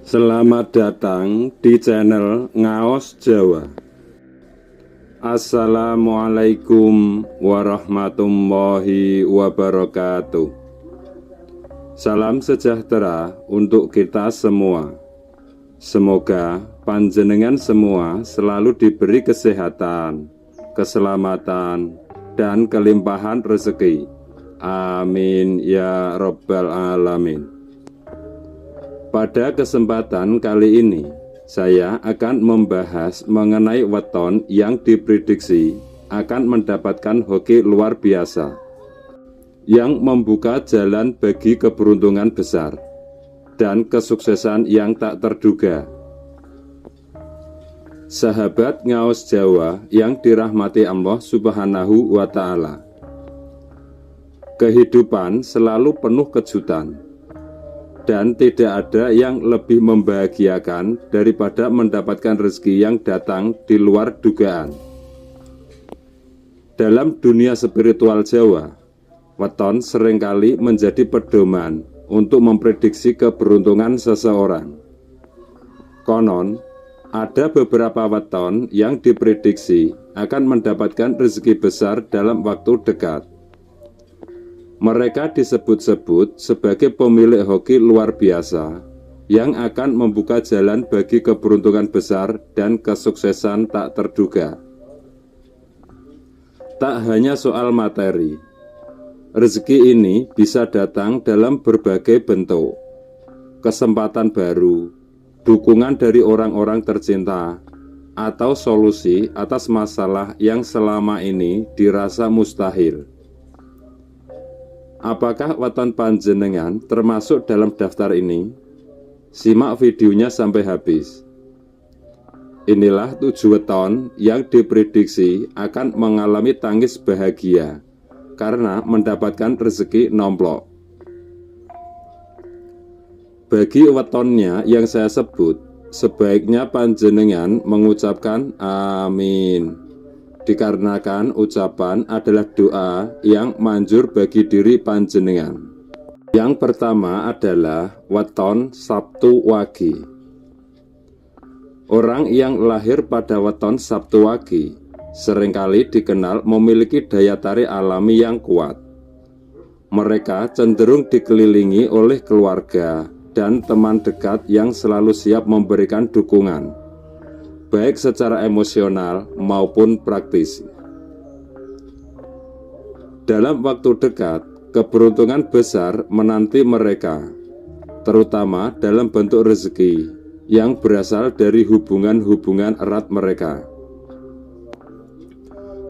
Selamat datang di channel Ngaos Jawa. Assalamualaikum warahmatullahi wabarakatuh. Salam sejahtera untuk kita semua. Semoga panjenengan semua selalu diberi kesehatan, keselamatan, dan kelimpahan rezeki. Amin ya Rabbal Alamin. Pada kesempatan kali ini, saya akan membahas mengenai weton yang diprediksi akan mendapatkan hoki luar biasa, yang membuka jalan bagi keberuntungan besar dan kesuksesan yang tak terduga. Sahabat Ngaos Jawa yang dirahmati Allah Subhanahu wa Ta'ala, kehidupan selalu penuh kejutan, dan tidak ada yang lebih membahagiakan daripada mendapatkan rezeki yang datang di luar dugaan. Dalam dunia spiritual Jawa, weton seringkali menjadi pedoman untuk memprediksi keberuntungan seseorang. Konon, ada beberapa weton yang diprediksi akan mendapatkan rezeki besar dalam waktu dekat. Mereka disebut-sebut sebagai pemilik hoki luar biasa yang akan membuka jalan bagi keberuntungan besar dan kesuksesan tak terduga. Tak hanya soal materi, rezeki ini bisa datang dalam berbagai bentuk. Kesempatan baru, dukungan dari orang-orang tercinta, atau solusi atas masalah yang selama ini dirasa mustahil. Apakah weton panjenengan termasuk dalam daftar ini? Simak videonya sampai habis. Inilah 7 weton yang diprediksi akan mengalami tangis bahagia karena mendapatkan rezeki nomplok. Bagi wetonnya yang saya sebut, sebaiknya panjenengan mengucapkan amin, dikarenakan ucapan adalah doa yang manjur bagi diri panjenengan. Yang pertama adalah weton Sabtu Wage. Orang yang lahir pada weton Sabtu Wage seringkali dikenal memiliki daya tarik alami yang kuat. Mereka cenderung dikelilingi oleh keluarga dan teman dekat yang selalu siap memberikan dukungan, baik secara emosional maupun praktis. Dalam waktu dekat, keberuntungan besar menanti mereka, terutama dalam bentuk rezeki yang berasal dari hubungan-hubungan erat mereka.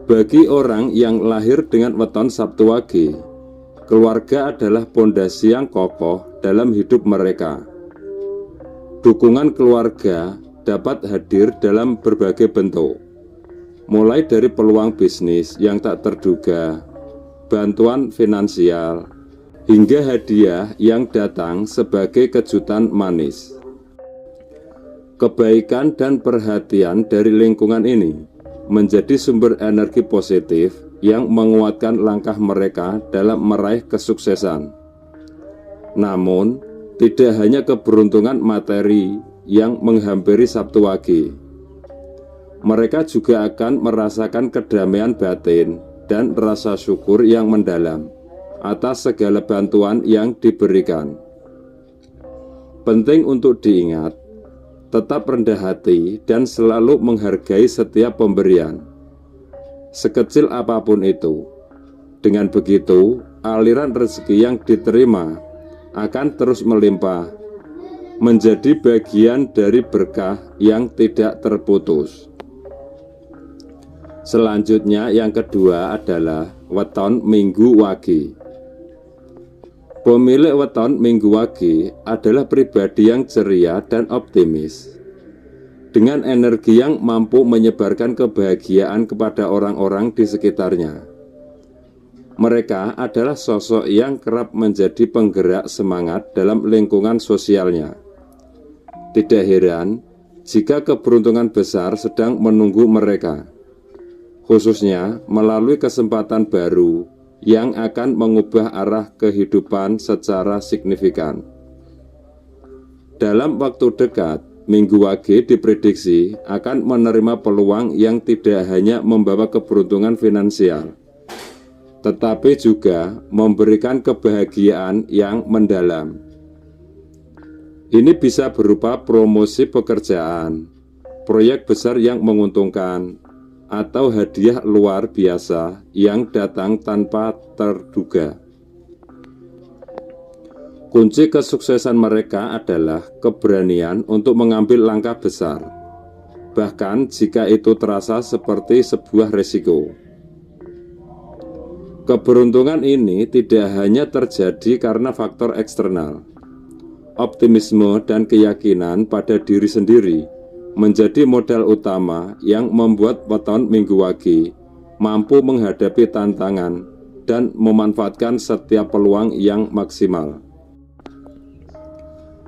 Bagi orang yang lahir dengan weton Sabtu Wage, keluarga adalah pondasi yang kokoh dalam hidup mereka. Dukungan keluarga dapat hadir dalam berbagai bentuk, mulai dari peluang bisnis yang tak terduga, bantuan finansial, hingga hadiah yang datang sebagai kejutan manis. Kebaikan dan perhatian dari lingkungan ini menjadi sumber energi positif yang menguatkan langkah mereka dalam meraih kesuksesan. Namun, tidak hanya keberuntungan materi yang menghampiri Sabtu Wage. Mereka juga akan merasakan kedamaian batin dan rasa syukur yang mendalam atas segala bantuan yang diberikan. Penting untuk diingat, tetap rendah hati dan selalu menghargai setiap pemberian, sekecil apapun itu. Dengan begitu, aliran rezeki yang diterima akan terus melimpah, menjadi bagian dari berkah yang tidak terputus. Selanjutnya yang kedua adalah weton Minggu Wage. Pemilik weton Minggu Wage adalah pribadi yang ceria dan optimis, dengan energi yang mampu menyebarkan kebahagiaan kepada orang-orang di sekitarnya. Mereka adalah sosok yang kerap menjadi penggerak semangat dalam lingkungan sosialnya. Tidak heran jika keberuntungan besar sedang menunggu mereka, khususnya melalui kesempatan baru yang akan mengubah arah kehidupan secara signifikan. Dalam waktu dekat, Minggu Wage diprediksi akan menerima peluang yang tidak hanya membawa keberuntungan finansial, tetapi juga memberikan kebahagiaan yang mendalam. Ini bisa berupa promosi pekerjaan, proyek besar yang menguntungkan, atau hadiah luar biasa yang datang tanpa terduga. Kunci kesuksesan mereka adalah keberanian untuk mengambil langkah besar, bahkan jika itu terasa seperti sebuah risiko. Keberuntungan ini tidak hanya terjadi karena faktor eksternal. Optimisme dan keyakinan pada diri sendiri menjadi modal utama yang membuat weton Minggu Wage mampu menghadapi tantangan dan memanfaatkan setiap peluang yang maksimal.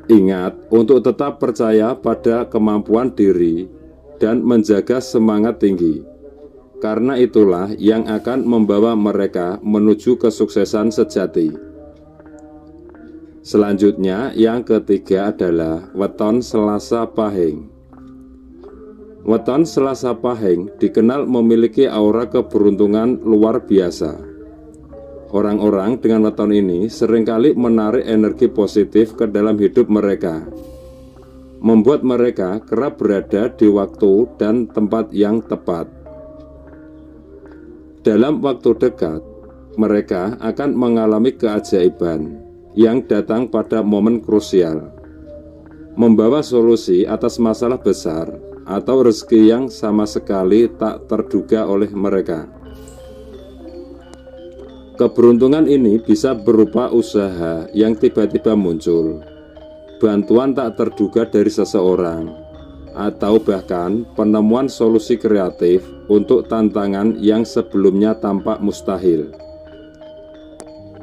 Ingat untuk tetap percaya pada kemampuan diri dan menjaga semangat tinggi, karena itulah yang akan membawa mereka menuju kesuksesan sejati. Selanjutnya, yang ketiga adalah weton Selasa Pahing. Weton Selasa Pahing dikenal memiliki aura keberuntungan luar biasa. Orang-orang dengan weton ini seringkali menarik energi positif ke dalam hidup mereka, membuat mereka kerap berada di waktu dan tempat yang tepat. Dalam waktu dekat, mereka akan mengalami keajaiban yang datang pada momen krusial, membawa solusi atas masalah besar atau rezeki yang sama sekali tak terduga oleh mereka. Keberuntungan ini bisa berupa usaha yang tiba-tiba muncul, bantuan tak terduga dari seseorang, atau bahkan penemuan solusi kreatif untuk tantangan yang sebelumnya tampak mustahil.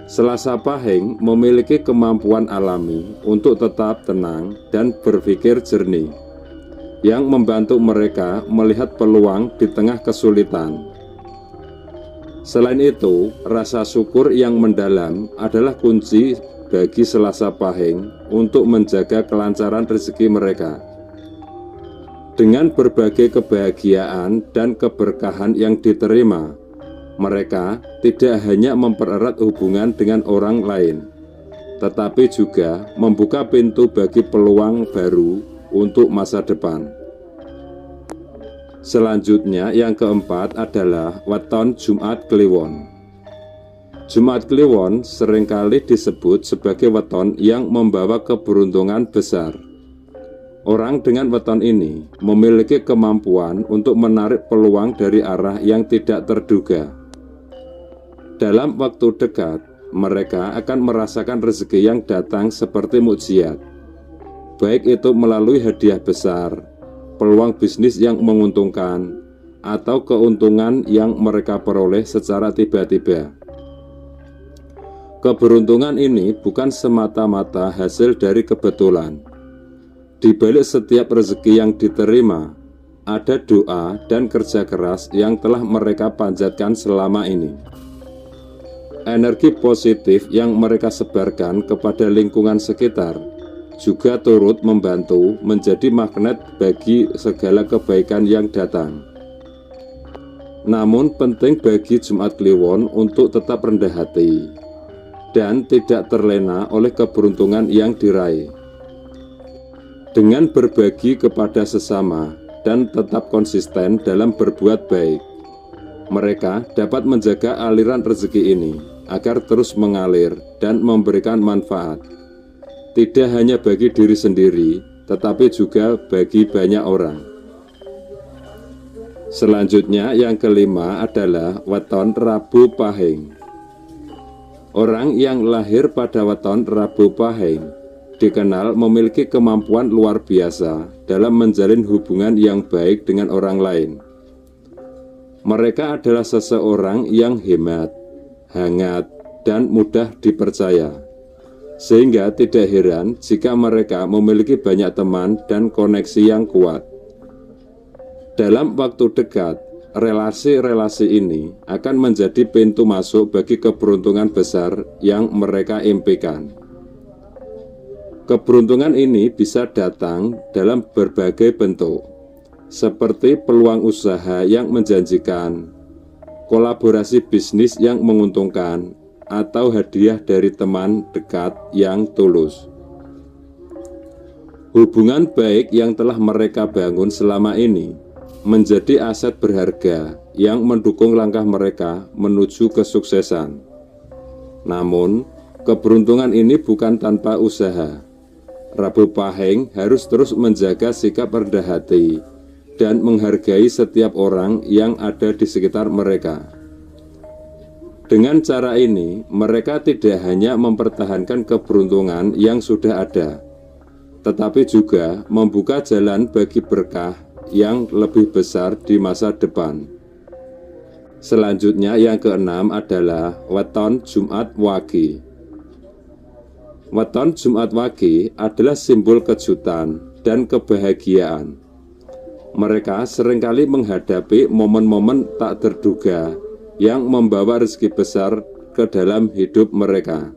Selasa Pahing memiliki kemampuan alami untuk tetap tenang dan berpikir jernih, yang membantu mereka melihat peluang di tengah kesulitan. Selain itu, rasa syukur yang mendalam adalah kunci bagi Selasa Pahing untuk menjaga kelancaran rezeki mereka. Dengan berbagai kebahagiaan dan keberkahan yang diterima, mereka tidak hanya mempererat hubungan dengan orang lain, tetapi juga membuka pintu bagi peluang baru untuk masa depan. Selanjutnya, yang keempat adalah weton Jumat Kliwon. Jumat Kliwon seringkali disebut sebagai weton yang membawa keberuntungan besar. Orang dengan weton ini memiliki kemampuan untuk menarik peluang dari arah yang tidak terduga. Dalam waktu dekat, mereka akan merasakan rezeki yang datang seperti mukjizat, baik itu melalui hadiah besar, peluang bisnis yang menguntungkan, atau keuntungan yang mereka peroleh secara tiba-tiba. Keberuntungan ini bukan semata-mata hasil dari kebetulan. Di balik setiap rezeki yang diterima, ada doa dan kerja keras yang telah mereka panjatkan selama ini. Energi positif yang mereka sebarkan kepada lingkungan sekitar juga turut membantu menjadi magnet bagi segala kebaikan yang datang. Namun penting bagi Jumat Kliwon untuk tetap rendah hati dan tidak terlena oleh keberuntungan yang diraih. Dengan berbagi kepada sesama dan tetap konsisten dalam berbuat baik, mereka dapat menjaga aliran rezeki ini agar terus mengalir dan memberikan manfaat, tidak hanya bagi diri sendiri, tetapi juga bagi banyak orang. Selanjutnya, yang kelima adalah weton Rabu Pahing. Orang yang lahir pada weton Rabu Pahing dikenal memiliki kemampuan luar biasa dalam menjalin hubungan yang baik dengan orang lain. Mereka adalah seseorang yang hemat, hangat, dan mudah dipercaya, sehingga tidak heran jika mereka memiliki banyak teman dan koneksi yang kuat. Dalam waktu dekat, relasi-relasi ini akan menjadi pintu masuk bagi keberuntungan besar yang mereka impikan. Keberuntungan ini bisa datang dalam berbagai bentuk, seperti peluang usaha yang menjanjikan, kolaborasi bisnis yang menguntungkan, atau hadiah dari teman dekat yang tulus. Hubungan baik yang telah mereka bangun selama ini menjadi aset berharga yang mendukung langkah mereka menuju kesuksesan. Namun, keberuntungan ini bukan tanpa usaha. Rabu Pahing harus terus menjaga sikap rendah hati dan menghargai setiap orang yang ada di sekitar mereka. Dengan cara ini, mereka tidak hanya mempertahankan keberuntungan yang sudah ada, tetapi juga membuka jalan bagi berkah yang lebih besar di masa depan. Selanjutnya yang keenam adalah Weton Jumat Wage. Weton Jumat Wage adalah simbol kejutan dan kebahagiaan. Mereka seringkali menghadapi momen-momen tak terduga yang membawa rezeki besar ke dalam hidup mereka.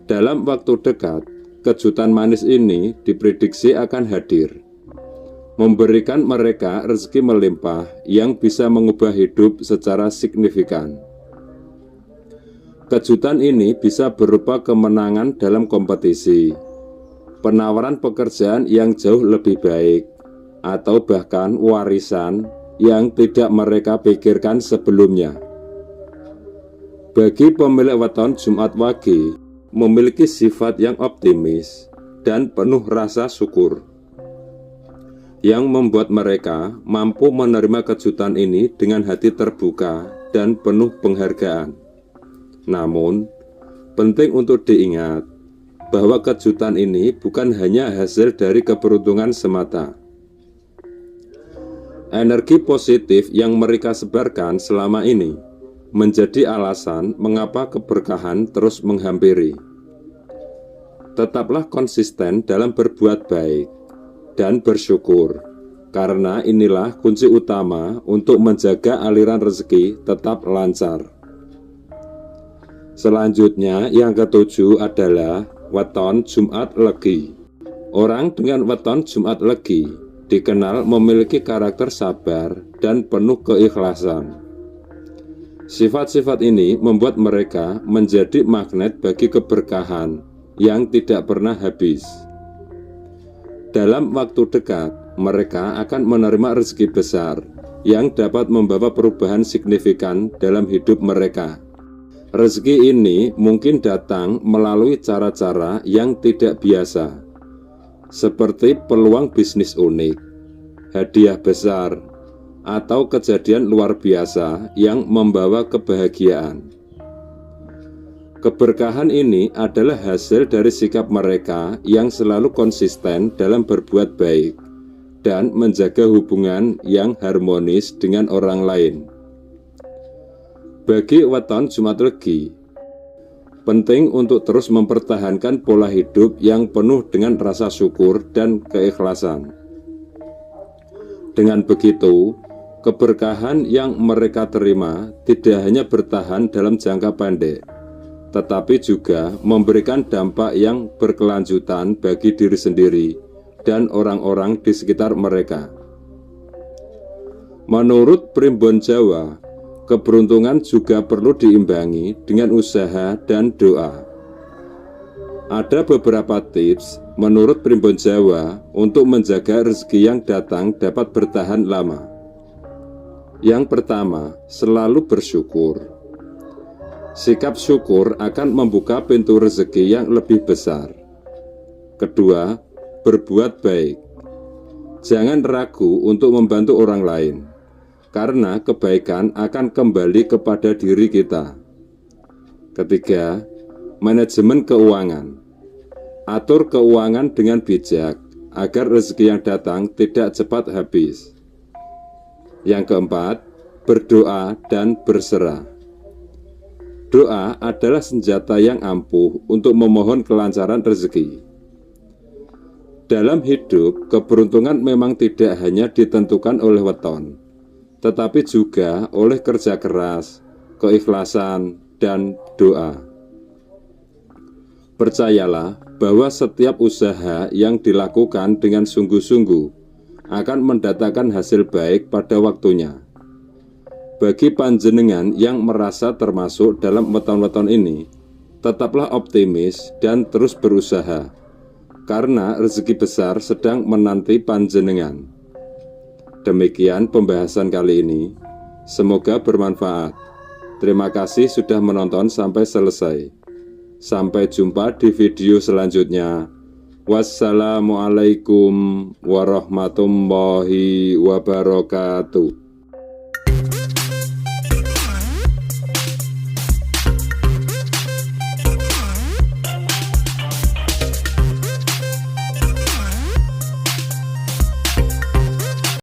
Dalam waktu dekat, kejutan manis ini diprediksi akan hadir, memberikan mereka rezeki melimpah yang bisa mengubah hidup secara signifikan. Kejutan ini bisa berupa kemenangan dalam kompetisi, penawaran pekerjaan yang jauh lebih baik, atau bahkan warisan yang tidak mereka pikirkan sebelumnya. Bagi pemilik weton Jumat Wage, memiliki sifat yang optimis dan penuh rasa syukur, yang membuat mereka mampu menerima kejutan ini dengan hati terbuka dan penuh penghargaan. Namun, penting untuk diingat bahwa kejutan ini bukan hanya hasil dari keberuntungan semata. Energi positif yang mereka sebarkan selama ini menjadi alasan mengapa keberkahan terus menghampiri. Tetaplah konsisten dalam berbuat baik dan bersyukur, karena inilah kunci utama untuk menjaga aliran rezeki tetap lancar. Selanjutnya yang ketujuh adalah Weton Jumat Legi. Orang dengan weton Jumat Legi dikenal memiliki karakter sabar dan penuh keikhlasan. Sifat-sifat ini membuat mereka menjadi magnet bagi keberkahan yang tidak pernah habis. Dalam waktu dekat, mereka akan menerima rezeki besar yang dapat membawa perubahan signifikan dalam hidup mereka. Rezeki ini mungkin datang melalui cara-cara yang tidak biasa, seperti peluang bisnis unik, hadiah besar, atau kejadian luar biasa yang membawa kebahagiaan. Keberkahan ini adalah hasil dari sikap mereka yang selalu konsisten dalam berbuat baik dan menjaga hubungan yang harmonis dengan orang lain. Bagi weton Jumat Legi, penting untuk terus mempertahankan pola hidup yang penuh dengan rasa syukur dan keikhlasan. Dengan begitu, keberkahan yang mereka terima tidak hanya bertahan dalam jangka pendek, tetapi juga memberikan dampak yang berkelanjutan bagi diri sendiri dan orang-orang di sekitar mereka. Menurut Primbon Jawa, keberuntungan juga perlu diimbangi dengan usaha dan doa. Ada beberapa tips menurut Primbon Jawa untuk menjaga rezeki yang datang dapat bertahan lama. Yang pertama, selalu bersyukur. Sikap syukur akan membuka pintu rezeki yang lebih besar. Kedua, berbuat baik. Jangan ragu untuk membantu orang lain, karena kebaikan akan kembali kepada diri kita. Ketiga, manajemen keuangan. Atur keuangan dengan bijak agar rezeki yang datang tidak cepat habis. Yang keempat, berdoa dan berserah. Doa adalah senjata yang ampuh untuk memohon kelancaran rezeki. Dalam hidup, keberuntungan memang tidak hanya ditentukan oleh weton, tetapi juga oleh kerja keras, keikhlasan, dan doa. Percayalah bahwa setiap usaha yang dilakukan dengan sungguh-sungguh akan mendatangkan hasil baik pada waktunya. Bagi panjenengan yang merasa termasuk dalam weton-weton ini, tetaplah optimis dan terus berusaha, karena rezeki besar sedang menanti panjenengan. Demikian pembahasan kali ini, semoga bermanfaat. Terima kasih sudah menonton sampai selesai. Sampai jumpa di video selanjutnya. Wassalamualaikum warahmatullahi wabarakatuh.